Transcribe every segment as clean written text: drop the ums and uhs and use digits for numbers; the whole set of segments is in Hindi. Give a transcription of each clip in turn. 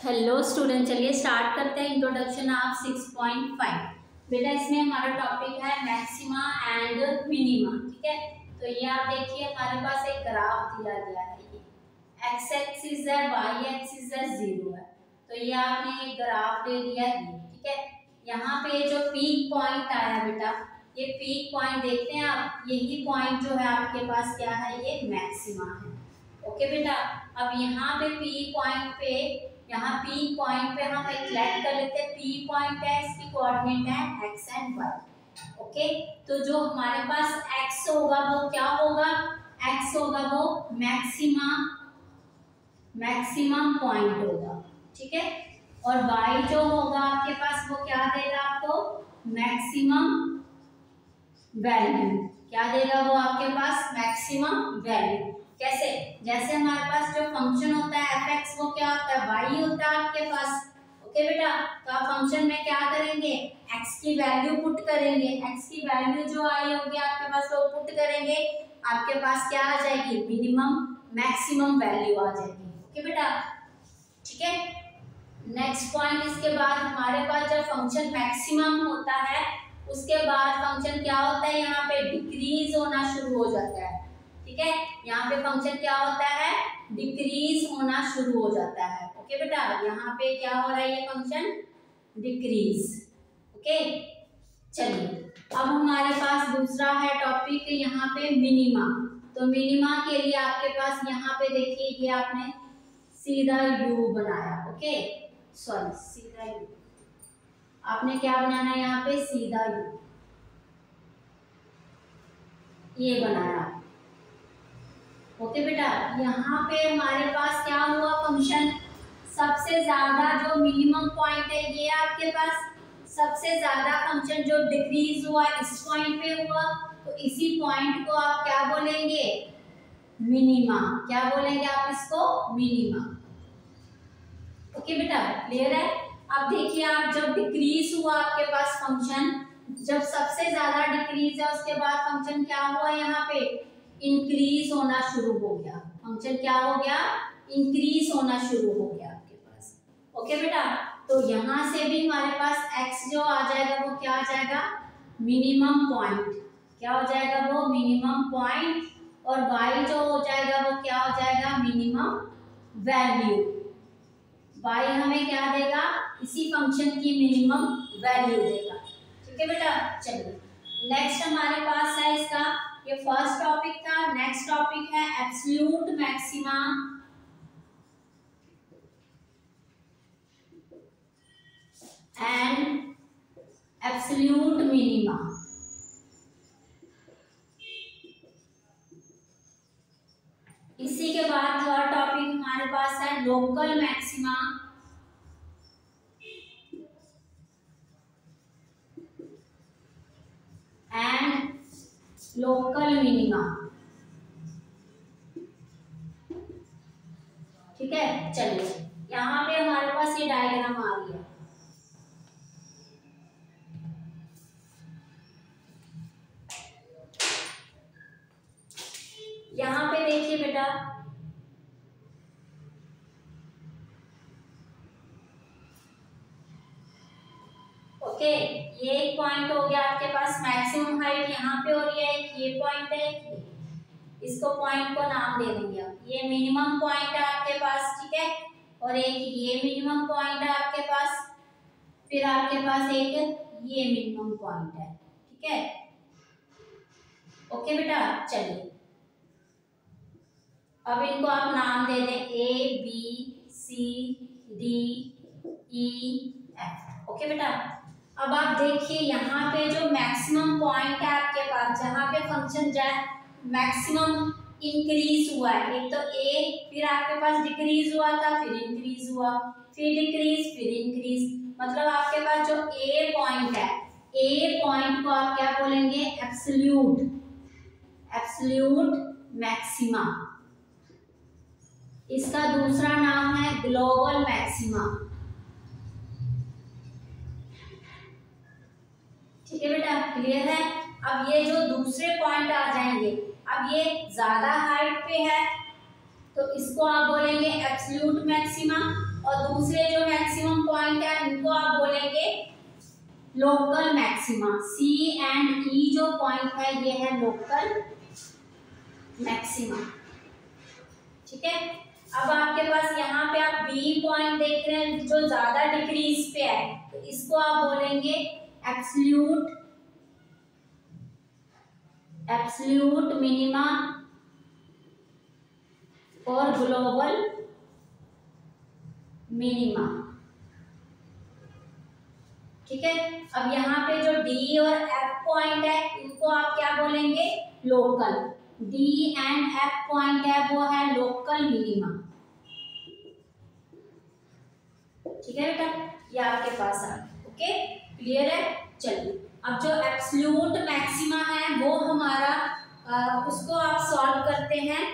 हेलो स्टूडेंट, चलिए स्टार्ट करते हैं इंट्रोडक्शन ऑफ 6.5। बेटा इसमें हमारा टॉपिक है मैक्सिमा एंड मिनिमा। ठीक है, तो ये आप देखिए हमारे पास एक ग्राफ दिया गया है। ये एक्स एक्सिस है, वाई एक्सिस है, जीरो है। तो ये आपने एक ग्राफ ले लिया है। ठीक है, यहाँ पे जो पीक पॉइंट आया बेटा, ये पीक पॉइंट देखते हैं आप, यही पॉइंट जो है आपके पास क्या है, ये मैक्सिमा है। ओके बेटा, अब यहाँ पे पी पॉइंट पे, यहाँ पी पॉइंट पे हम एक लेट कर लेते हैं। पी पॉइंट है, इसकी कोऑर्डिनेट है एक्स एंड वाई। ओके, तो जो हमारे पास एक्स होगा वो क्या होगा, एक्स होगा वो मैक्सिमम पॉइंट होगा। ठीक है, और वाई जो होगा आपके पास वो क्या देगा आपको, मैक्सिमम वैल्यू। क्या देगा वो आपके पास, मैक्सिमम वैल्यू। कैसे, जैसे हमारे पास जो फंक्शन होता है एफ एक्स, वो क्या होता है, वाई होता है आपके पास। ओके बेटा, तो आप फंक्शन में क्या करेंगे, एक्स की वैल्यू पुट करेंगे। एक्स की वैल्यू जो आई होगी आपके पास वो पुट करेंगे, आपके पास क्या आ जाएगी, मिनिमम मैक्सिमम वैल्यू आ जाएगी। ओके बेटा, ठीक है। नेक्स्ट पॉइंट, इसके बाद हमारे पास जब फंक्शन मैक्सिमम होता है उसके बाद फंक्शन क्या होता है, यहाँ पे डिक्रीज होना शुरू हो जाता है। ठीक है, यहाँ पे फंक्शन क्या होता है, डिक्रीज होना शुरू हो जाता है। ओके बेटा, यहाँ पे क्या हो रहा है, ये फंक्शन डिक्रीज। ओके, चलिए अब हमारे पास दूसरा है टॉपिक यहाँ पे मिनिमा। तो मिनिमा के लिए आपके पास यहाँ पे देखिए, ये आपने सीधा यू बनाया। ओके, सॉरी सीधा यू, आपने क्या बनाना है यहाँ पे, सीधा यू, ये बनाया। ओके बेटा, यहाँ पे हमारे पास क्या हुआ, फंक्शन सबसे ज्यादा जो मिनिमम पॉइंट है ये आपके पास, सबसे ज्यादा फंक्शन जो डिक्रीज हुआ इस पॉइंट पे हुआ, तो इसी पॉइंट को आप क्या बोलेंगे, मिनिमा। क्या बोलेंगे आप इसको, मिनिमा। ओके बेटा, क्लियर है। अब देखिए आप, जब डिक्रीज हुआ आपके पास फंक्शन, जब सबसे ज्यादा डिक्रीज है उसके बाद फंक्शन क्या हुआ, यहाँ पे इंक्रीज होना शुरू हो गया। फंक्शन क्या हो गया, इंक्रीज होना शुरू हो गया आपके पास। ओके बेटा, तो यहाँ से भी हमारे पास x जो आ जाएगा वो क्या आ जाएगा, मिनिमम पॉइंट। क्या हो जाएगा वो, मिनिमम पॉइंट। और y जो हो जाएगा वो क्या हो जाएगा, मिनिमम वैल्यू। y हमें क्या देगा, इसी फंक्शन की मिनिमम वैल्यू देगा। ठीक है बेटा, चलिए नेक्स्ट हमारे पास है इसका, ये फर्स्ट टॉपिक था। नेक्स्ट टॉपिक है absolute maxima and absolute minima. इसी के बाद थर्ड टॉपिक हमारे पास है local maxima and local minima. ठीक है, चलिए यहाँ पे हमारे पास ये डायग्राम आ गया। यहाँ पे देखिए बेटा, ओके, ये एक पॉइंट हो गया आपके पास, मैक्सिमम हाइट यहाँ पे हो रही है, ये पॉइंट है, इसको पॉइंट को नाम दे देंगे आप। ये मिनिमम पॉइंट है आपके पास, ठीक है, और एक ये मिनिमम पॉइंट है आपके पास, फिर आपके पास एक ये मिनिमम पॉइंट है। ठीक है, ओके बेटा, चलिए अब इनको आप नाम दे दें, A B C D E F. Okay बेटा, अब आप देखिए यहाँ पे जो मैक्सिमम पॉइंट है आपके पास, जहाँ पे फंक्शन जाए मैक्सिमम इंक्रीज हुआ है, एक तो ए, फिर आपके पास डिक्रीज हुआ था, फिर इंक्रीज हुआ, फिर डिक्रीज, फिर इंक्रीज। मतलब आपके पास जो ए पॉइंट है, ए पॉइंट को आप क्या बोलेंगे, एब्सोल्यूट, एब्सोल्यूट मैक्सिमा। इसका दूसरा नाम है ग्लोबल मैक्सिमा। ठीक है बेटा, क्लियर है। अब ये जो दूसरे पॉइंट आ जाएंगे, अब ये ज्यादा हाइट पे है, तो इसको आप बोलेंगे एब्सोल्यूट मैक्सिमा, और दूसरे जो मैक्सिमम पॉइंट है इनको आप बोलेंगे लोकल मैक्सिमा। सी एंड ई जो पॉइंट है ये है लोकल मैक्सिमा। ठीक है, अब आपके पास यहाँ पे आप बी पॉइंट देख रहे हैं जो ज्यादा डिक्रीज पे है, तो इसको आप बोलेंगे एब्सोल्यूट मिनिमा और ग्लोबल मिनिमा। ठीक है, अब यहाँ पे जो डी और एफ पॉइंट है इनको आप क्या बोलेंगे, local. D and F point है वो है लोकल मिनिमा। ठीक है बेटा, ये आपके पास आ गया। ओके, क्लियर है। चलिए, अब जो एब्सोल्यूट मैक्सिमा है वो हमारा उसको आप सॉल्व करते हैं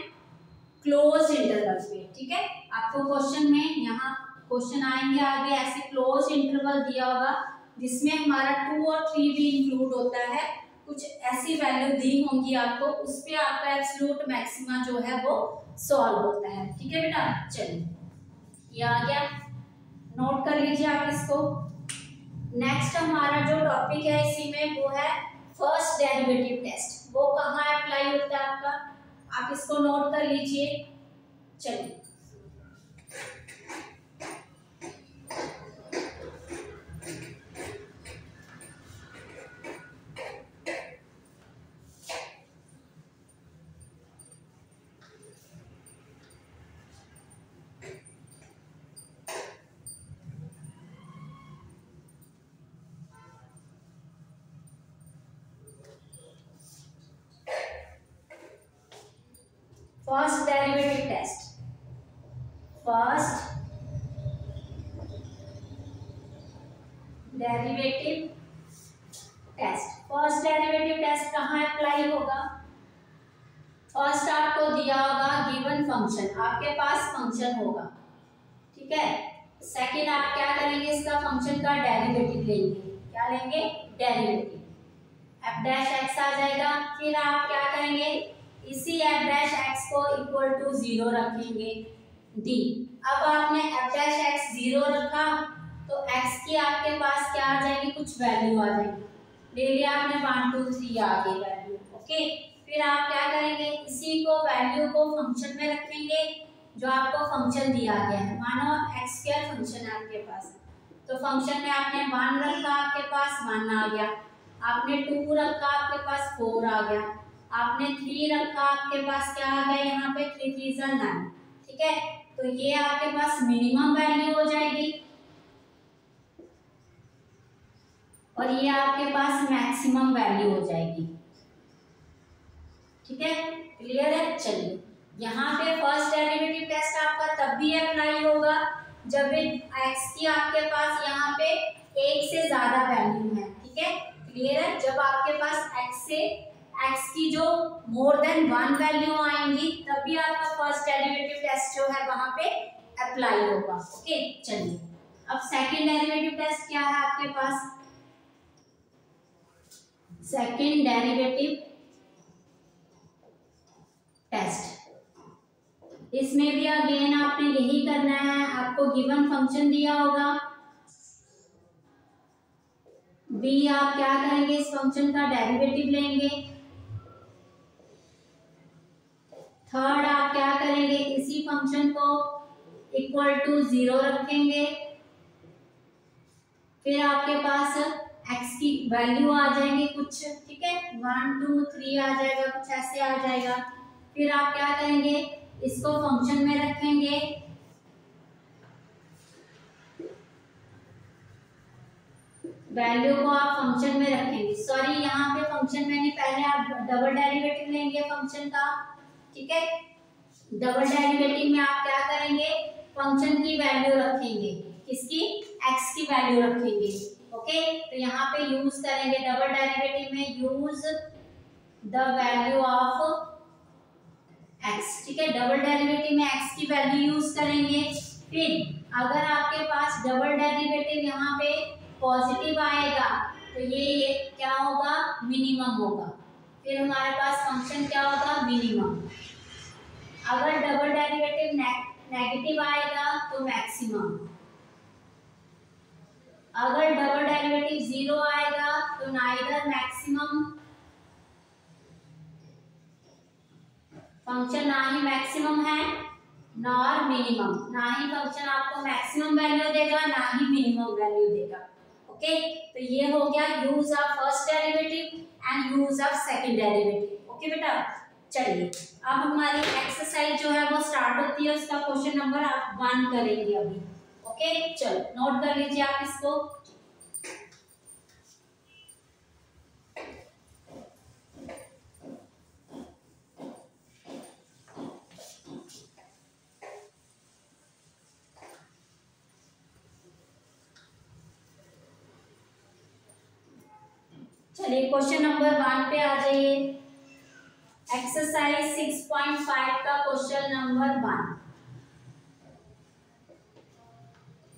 क्लोज इंटरवल पे। ठीक है, आपको क्वेश्चन में यहाँ क्वेश्चन आएंगे आगे, ऐसे क्लोज इंटरवल दिया होगा जिसमें हमारा 2 और 3 भी इंक्लूड होता है, कुछ ऐसी वैल्यू दी होंगी आपको, उस पे आपका एब्सोल्यूट मैक्सिमा जो है वो सॉल्व होता है। ठीक है बेटा, चलिए ये आ गया, नोट कर लीजिए आप इसको। नेक्स्ट हमारा जो टॉपिक है इसी में वो है फर्स्ट डेरिवेटिव टेस्ट। वो कहाँ अप्लाई होता है आपका, आप इसको नोट कर लीजिए। चलिए, first derivative test. First derivative test, first derivative test कहाँ अप्लाई होगा। फर्स्ट आपको दिया होगा गिवन फंक्शन, आपके पास फंक्शन होगा। ठीक है, सेकंड आप क्या करेंगे, इसका फंक्शन का डेरिवेटिव लेंगे। क्या लेंगे, डेरिवेटिव। एफ डैश एक्स आ जाएगा, फिर आप क्या करेंगे, इसी एफ डैश एक्स को इक्वल टू 0 रखेंगे डी। अब आपने एफ डैश एक्स 0 रखा तो एक्स की आपके पास क्या आ जाएगी, कुछ वैल्यू आ जाएगी। ले लिया आपने 1 2 3 आ गई वैल्यू। ओके, फिर आप क्या करेंगे, इसी को वैल्यू को फंक्शन में रखेंगे जो आपको फंक्शन दिया गया है। मानो एक्स स्क्वायर फंक्शन है आपके पास, तो फंक्शन में आपने 1 रखा, आपके पास 1 आ गया। आपने 2 रखा, आपके पास 4 आ गया। आपने 3 रखा, आपके पास क्या आ गया, यहाँ पे 3 3 जा 9। ठीक है, तो ये आपके पास मिनिमम वैल्यू हो जाएगी और ये आपके पास मैक्सिमम वैल्यू हो जाएगी। ठीक है, क्लियर है। चलिए, यहाँ पे फर्स्ट डेरिवेटिव टेस्ट आपका तब भी अप्लाई होगा जब एक्स की आपके पास यहाँ पे 1 से ज्यादा वैल्यू है। ठीक है, क्लियर है। जब आपके पास एक्स की जो मोर देन 1 वैल्यू आएंगी तब भी आपका फर्स्ट डेरिवेटिव टेस्ट जो है वहां पे अप्लाई होगा। ओके, चलिए अब सेकंड डेरिवेटिव टेस्ट क्या है आपके पास। सेकंड डेरिवेटिव टेस्ट, इसमें भी अगेन आपने यही करना है। आपको गिवन फंक्शन दिया होगा, बी आप क्या करेंगे, इस फंक्शन का डेरिवेटिव लेंगे। थर्ड आप क्या करेंगे, इसी फंक्शन को इक्वल टू 0 रखेंगे। फिर आपके पास एक्स की वैल्यू आ जाएंगी कुछ। ठीक है, 1 2 3 आ जाएगा, कुछ ऐसे आ जाएगा। फिर आप क्या करेंगे, इसको फंक्शन में रखेंगे। वैल्यू को आप फंक्शन में रखेंगे, सॉरी यहाँ पे फंक्शन में नहीं, पहले आप डबल डेरिवेटिव लेंगे फंक्शन का। ठीक है, डबल डेरिवेटिव में आप क्या करेंगे, फंक्शन की वैल्यू रखेंगे, किसकी, एक्स की वैल्यू रखेंगे। ओके, तो यहाँ पे यूज करेंगे डबल डेरिवेटिव में, use the value of x. ठीक है, डबल डेरिवेटिव में एक्स की वैल्यू यूज करेंगे। फिर अगर आपके पास डबल डेरिवेटिव यहाँ पे पॉजिटिव आएगा तो ये क्या होगा, मिनिमम होगा। फिर हमारे पास फंक्शन क्या होगा, मिनिमम। अगर डबल डेरिवेटिव नेगेटिव आएगा तो मैक्सिमम, अगर डबल डेरिवेटिव जीरो आएगा तो नाइदर मैक्सिमम फंक्शन, ना ही मैक्सिमम है नॉर मिनिमम, ना ही फंक्शन आपको मैक्सिमम वैल्यू देगा ना ही मिनिमम वैल्यू देगा। ओके, तो ये हो गया use of first derivative and use of second derivative. Okay बेटा, चलिए अब हमारी एक्सरसाइज जो है वो स्टार्ट होती है, उसका क्वेश्चन नंबर आप 1 करेंगे अभी। ओके, चलो नोट कर लीजिए आप इसको। चलिए क्वेश्चन नंबर 1 पे आ जाइए। एक्सरसाइज 6.5 का क्वेश्चन नंबर 1।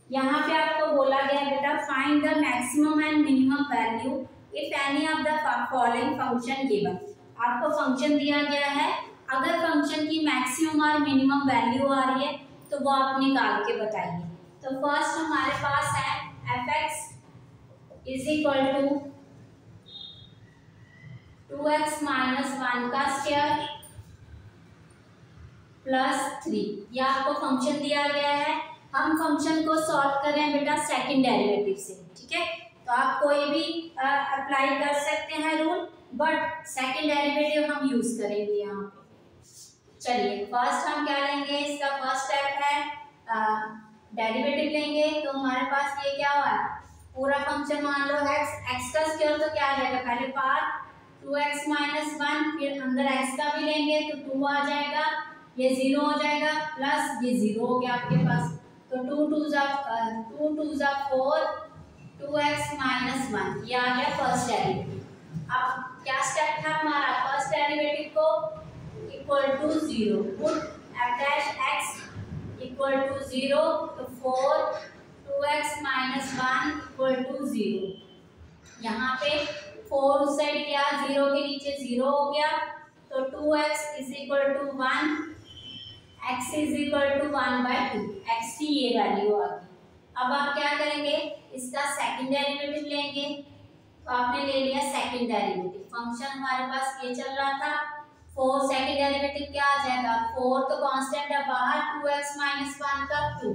यहाँ पे आपको बोला गया बेटा find the maximum and minimum value if any of the following function given. आपको फंक्शन दिया गया है, अगर फंक्शन की मैक्सिमम और मिनिमम वैल्यू आ रही है तो वो आप निकाल के बताइए। तो फर्स्ट हमारे पास है f(x) is equal to 2x minus 1 का स्क्वायर प्लस 3। यह आपको फंक्शन दिया गया है, हम फंक्शन को सॉल्व कर रहे हैं बेटा सेकंड डेरिवेटिव से। ठीक है, तो आप कोई भी अप्लाई कर सकते हैं रूल, बट सेकंड डेरिवेटिव हम यूज करेंगे यहाँ पे। चलिए फर्स्ट हम क्या लेंगे, इसका फर्स्ट स्टेप है डेरिवेटिव लेंगे। तो हमारे पास ये क्या हुआ, पूरा फंक्शन मान लो x का स्क्वायर, तो क्या आ जाएगा, पहले पार्ट 2x माइनस 1, फिर अंदर x का भी लेंगे तो 2 आ जाएगा, ये 0 हो जाएगा, प्लस ये 0 हो गया आपके पास। तो 2 2 जा 4, 2x माइनस 1, ये आ गया फर्स्ट डेरिवेटिव। अब क्या स्टेप था हमारा, फर्स्ट डेरिवेटिव को equal to 0, put f(x) equal to 0, तो 4 2x माइनस 1 इक्वल टू 0। यहाँ पे 4 उस साइड गया, 0 के नीचे 0 हो गया, तो 2x is equal to 1, x is equal to 1/2, x की ये वैल्यू आ गई। अब आप क्या करेंगे, इसका सेकंड डेरिवेटिव लेंगे। तो आपने ले लिया सेकंड डेरिवेटिव, फंक्शन हमारे पास ये चल रहा था 4, सेकंड डेरिवेटिव क्या आ जाएगा, 4 तो कांस्टेंट है बाहर, 2x माइनस 1 का 2,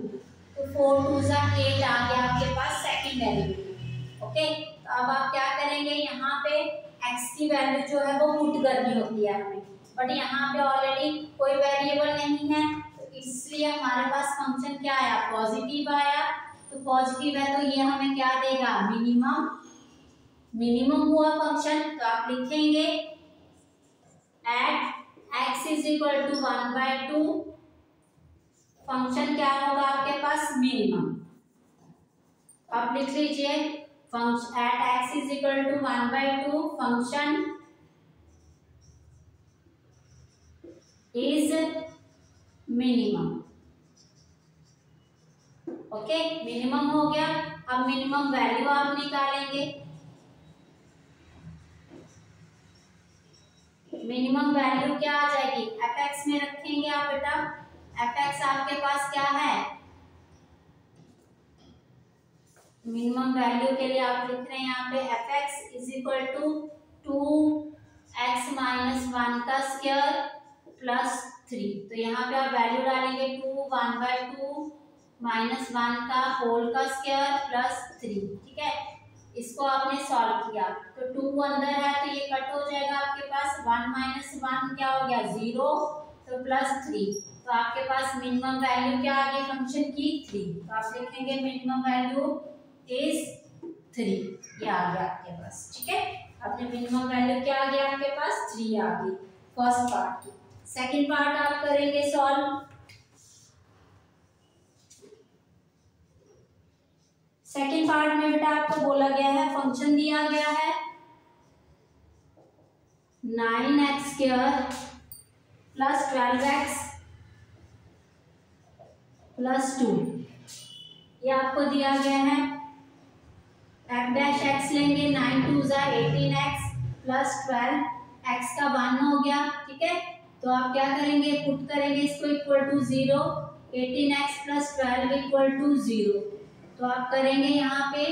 तो 4 2 जा 8 आ गया आपके पास सेकंड डेरिवेटिव। ओके, तो अब आप क्या करेंगे, यहाँ पे x की वैल्यू जो है वो पुट करनी होती है हमें, बट यहाँ पे ऑलरेडी कोई वेरिएबल नहीं है, तो इसलिए हमारे पास फंक्शन क्या आया, पॉजिटिव आया। तो पॉजिटिव है तो ये हमें क्या देगा, मिनिमम, मिनिमम हुआ फंक्शन। तो आप लिखेंगे at x is equal to 1/2, function क्या होगा आपके पास, मिनिमम। आप लिख लीजिए function at x is equal to 1/2, function is minimum. Okay, minimum हो गया। अब मिनिमम वैल्यू आप निकालेंगे, मिनिमम वैल्यू क्या आ जाएगी, f(x) में रखेंगे आप बेटा, f(x) आपके पास क्या है, मिनिमम वैल्यू के लिए आप लिख रहे हैं यहाँ पे f(x) is equal to 2x minus 1 का स्क्वायर प्लस 3। तो यहाँ पे आप वैल्यू डालेंगे 2 1/2 माइनस 1 का होल का स्क्वायर प्लस 3। ठीक है, इसको आपने सॉल्व किया तो 2 अंदर है तो ये कट हो जाएगा आपके पास, 1 माइनस 1 क्या हो गया, 0, तो प्लस 3। तो आपके पास मिनिमम वैल्यू क्या आ गई फंक्शन की, 3। तो आप लिखेंगे मिनिमम वैल्यू इज 3, ये आ गया आपके पास। ठीक है, अपने मिनिमम वैल्यू क्या आ गया आपके पास, 3 आ गई फर्स्ट पार्ट। सेकंड पार्ट आप करेंगे सॉल्व। सेकंड पार्ट में बेटा आपको बोला गया है, फंक्शन दिया गया है 9x² प्लस 12x प्लस 2, ये आपको दिया गया है। f(x) लेंगे, 9 2 जा 18x प्लस 12, x का 1 हो गया। ठीक है, तो आप क्या करेंगे, पुट करेंगे इसको equal to 0, 18x plus 12 equal to 0। तो आप करेंगे यहाँ पे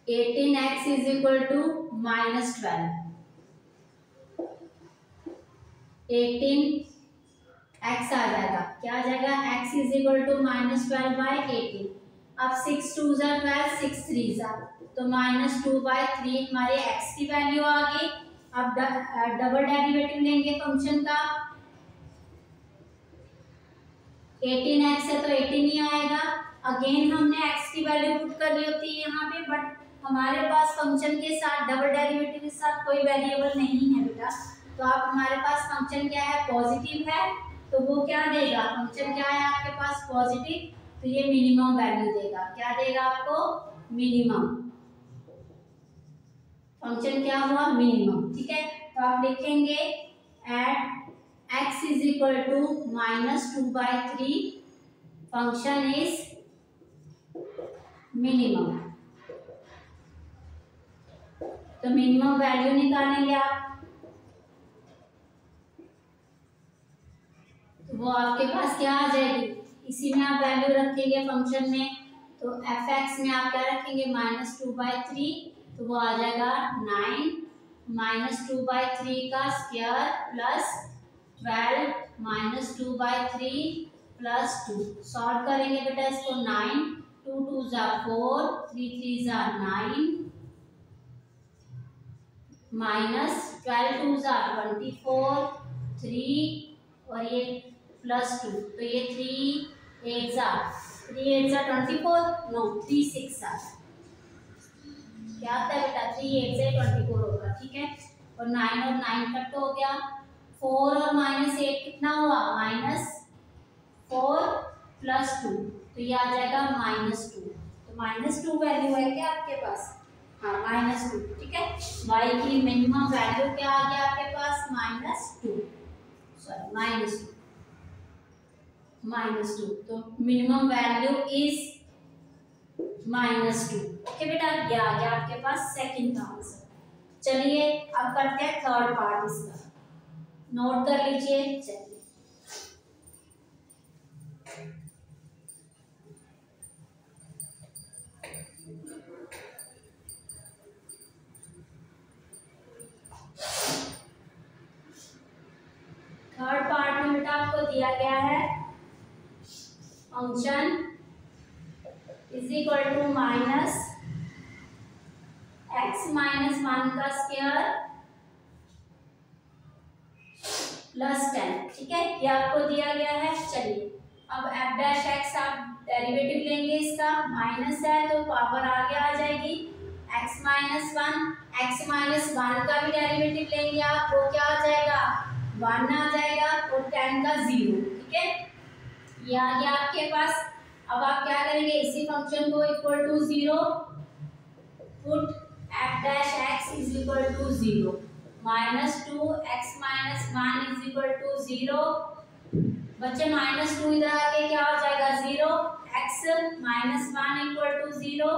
18x is equal to minus 12, 18x आ जाएगा, क्या आ जाएगा, x is equal to minus 12 by 18। अब 6 2 जा 12, 6 3 जा, तो माइनस 2 बाई 3 हमारे x की वैल्यू आ गई। अब डबल डेरिवेटिव लेंगे फंक्शन का, 18x है तो 18 ही आएगा। अगेन हमने x की वैल्यू पुट करनी होती है यहाँ पे, बट हमारे पास फंक्शन के साथ डबल डेरिवेटिव के साथ कोई वेरिएबल नहीं है बेटा। तो आप हमारे पास फंक्शन क्या है, पॉजिटिव है, तो वो क्या देगा, फंक्शन क्या है आपके पास पॉजिटिव, तो ये मिनिमम वैल्यू देगा। क्या देगा आपको, मिनिमम, फंक्शन क्या हुआ, मिनिमम। ठीक है, तो आप लिखेंगे at x is equal to minus 2 by 3 function is minimum. तो मिनिमम वैल्यू निकालेंगे आप, तो वो आपके पास क्या आ जाएगी, इसी में आप वैल्यू रखेंगे फंक्शन में। तो fx में आप क्या रखेंगे, माइनस 2 बाई 3, तो वो आ जाएगा 9 माइनस 2 बाई 3 का square plus 12 minus 2 by 3 plus 2। Solve करेंगे बेटा इसको, 9 2 2 जा 4 3 3 जा 9 माइनस 12 2 जा 24 3 और ये प्लस 2, तो ये 3 8 जा 24, नो 3 6 जा, क्या आता है बेटा, 3 8 से 24 होगा। ठीक है, और 9 और 9 कट हो गया, 4 और माइनस 8 कितना हुआ, माइनस 4 प्लस 2, तो ये आ जाएगा माइनस 2। तो माइनस 2 वैल्यू है क्या आपके पास, हाँ माइनस 2। ठीक है, y की मिनिमम वैल्यू क्या आ गया आपके पास, माइनस 2, सॉरी माइनस 2। तो मिनिमम वैल्यू इज -2। ओके बेटा, ये आ गया आपके पास सेकंड का आंसर। चलिए अब करते हैं थर्ड पार्ट इसका, नोट कर लीजिए। चलिए थर्ड पार्ट में बेटा आपको दिया गया है function is equal to minus x minus 1 का स्क्वायर प्लस 10। ठीक है, ये आपको दिया गया है। चलिए अब f डैश x आप डेरिवेटिव लेंगे इसका, माइनस है तो पावर आगे आ जाएगी, x माइनस 1 का भी डेरिवेटिव लेंगे आप, वो क्या आ जाएगा, 1 आ जाएगा, और 10 का 0। ठीक है, ये आ गया आपके पास। अब आप क्या करेंगे, इसी फंक्शन को equal to 0 put f dash x is equal to 0, minus 2 x minus 1 is equal to 0। बच्चे माइनस 2 इधर आके क्या हो जाएगा, 0, x minus 1 equal to 0,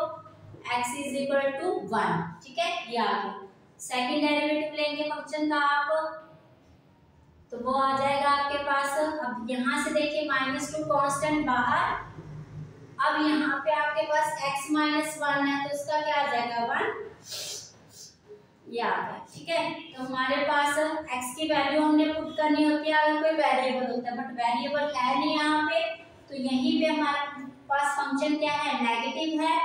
x is equal to 1। ठीक है, ये आ गया। सेकंड डेरिवेटिव लेंगे फंक्शन का आप, तो वो आ जाएगा आपके पास। अब यहाँ से देखिए -2 कांस्टेंट बाहर, अब यहाँ पे आपके पास x माइनस 1 है तो इसका क्या आ जाएगा, 1, ये आ गया। ठीक है, तो हमारे पास x की वैल्यू हमने पुट करनी होती है अगर कोई वेरिएबल होता है, बट वेरिएबल है नहीं यहाँ पे, तो यहीं पे हमारे पास फंक्शन क्या है, नेगेटिव है,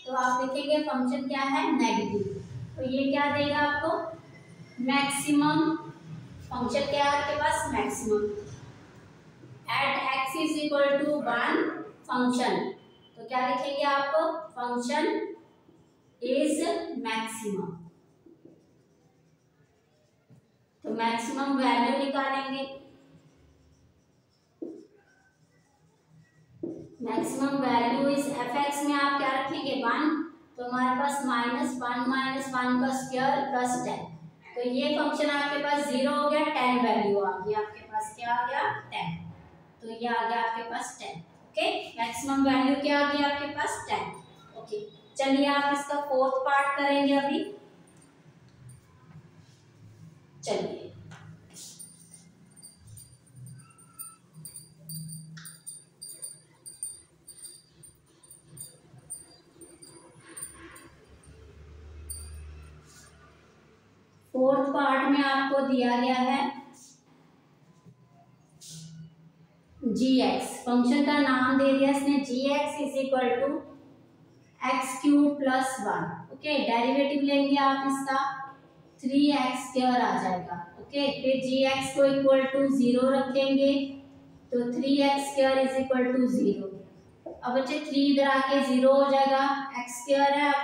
तो आप लिखेंगे फंक्शन क्या है, नेगेटिव। तो ये क्या देगा आपको, मैक्सिमम, फंक्शन क्या है आपके पास, maximum at x is equal to 1 function, तो क्या लिखेंगे आप, फंक्शन इज मैक्सिमम। तो मैक्सिमम वैल्यू निकालेंगे, मैक्सिमम वैल्यू इज fx में आप क्या रखेंगे, 1, तो हमारे पास -1 माइनस 1 का स्क्वायर प्लस 10, तो ये फंक्शन आपके पास 0 हो गया, 10 वैल्यू आ गई आपके पास, क्या आ गया, 10, तो ये आ गया आपके पास 10। ओके, मैक्सिमम वैल्यू क्या आ गई आपके पास, 10। ओके, चलिए आप इसका फोर्थ पार्ट करेंगे अभी। चलिए में आपको दिया गया है gx, फंक्शन का नाम दे दिया इसने gx is equal to x cube plus 1। Okay, derivative लेंगे आप इसका 3x स्क्वायर आ जाएगा। ओके, फिर gx को इक्वल टू 0 रखेंगे तो 3x square is equal to 0। अब बच्चे 3 इधर आके 0 हो जाएगा, x स्क्वायर है, अब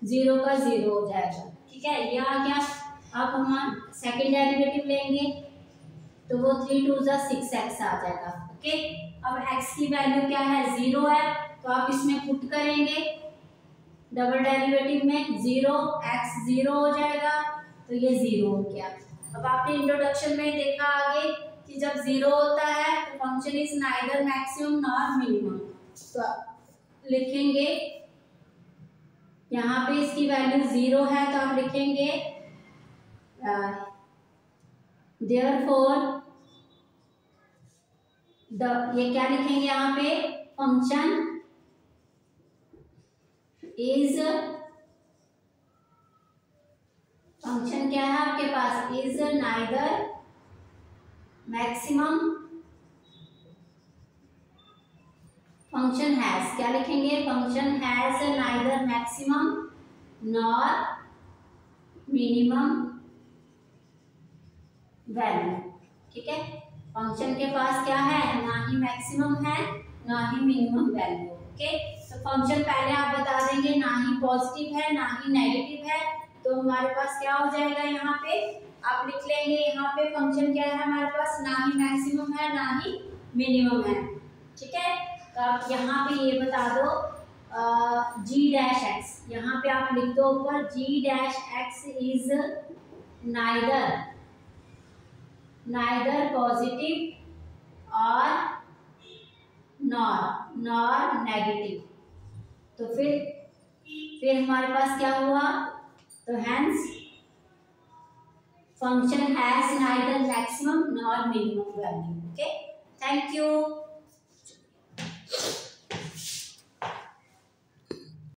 0 का 0 हो जाएगा। ठीक है, ये आ गया। अब हम सेकेंड डेरिवेटिव लेंगे तो वो 3 2 6x आ जाएगा। ओके, अब x की वैल्यू क्या है, 0 है, तो आप इसमें पुट करेंगे डबल डेरिवेटिव में 0, x 0 हो जाएगा, तो ये 0 हो गया। अब आपने इंट्रोडक्शन में देखा आगे कि जब 0 होता है तो function is neither maximum nor minimum, तो लिखेंगे यहाँ पे इसकी वैल्यू 0 है तो आप लिखेंगे देयरफॉर ये क्या लिखेंगे यहाँ पे, फंक्शन इज, फंक्शन क्या है आपके पास, is neither maximum, function has, क्या लिखेंगे, function has neither maximum nor minimum value. ठीक है, फंक्शन के पास क्या है, ना ही मैक्सिमम है ना ही मिनिमम वैल्यू। ओके, तो फंक्शन पहले आप बता देंगे ना ही पॉजिटिव है ना ही नेगेटिव है, तो हमारे पास क्या हो जाएगा, यहाँ पे आप लिख लेंगे, यहाँ पे फंक्शन क्या है हमारे पास, ना ही मैक्सिमम है ना ही मिनिमम है। ठीक है, तो आप यहाँ पे ये बता दो g डैश एक्स, यहाँ पे आप लिख दो ऊपर g dash x is neither positive और नॉर नेगेटिव। तो फिर हमारे पास क्या हुआ, तो hence function has neither maximum nor minimum value. Okay, thank you.